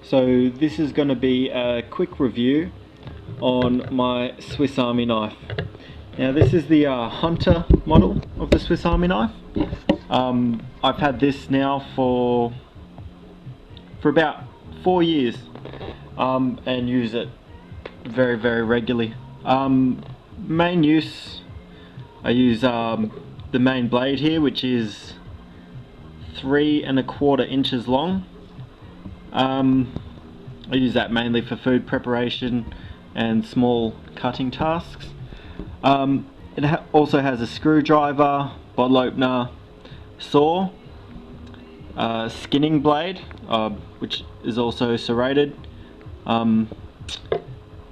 So this is going to be a quick review on my Swiss Army knife. Now this is the Hunter model of the Swiss Army knife. I've had this now for about 4 years and use it very regularly. Main use, I use the main blade here, which is 3¼ inches long. I use that mainly for food preparation and small cutting tasks. It also has a screwdriver, bottle opener, saw, skinning blade, which is also serrated.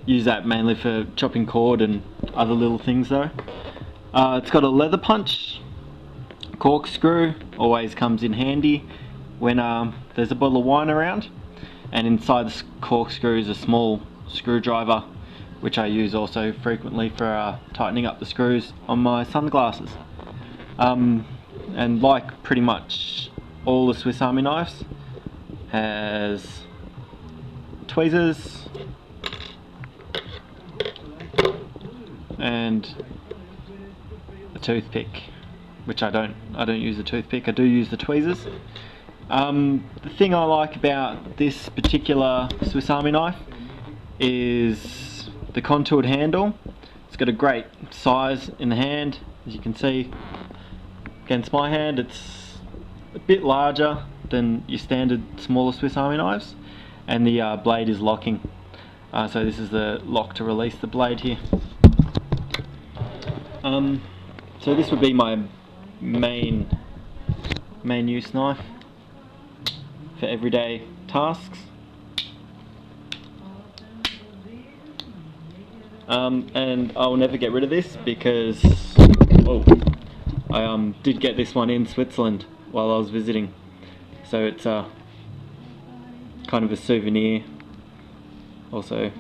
Use that mainly for chopping cord and other little things though. It's got a leather punch, corkscrew, always comes in handy when there's a bottle of wine around, and inside the corkscrew is a small screwdriver, which I use also frequently for tightening up the screws on my sunglasses. And like pretty much all the Swiss Army knives, has tweezers and a toothpick, which I don't use a toothpick, I do use the tweezers. The thing I like about this particular Swiss Army knife is the contoured handle. It's got a great size in the hand. As you can see against my hand, it's a bit larger than your standard smaller Swiss Army knives, and the blade is locking. So this is the lock to release the blade here. So this would be my main use knife for everyday tasks. And I'll never get rid of this because I did get this one in Switzerland while I was visiting, so it's kind of a souvenir. Also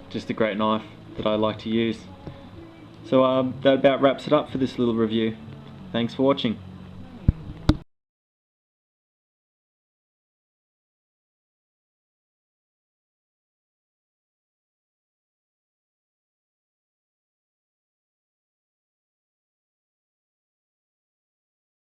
just a great knife that I like to use. So that about wraps it up for this little review. Thanks for watching.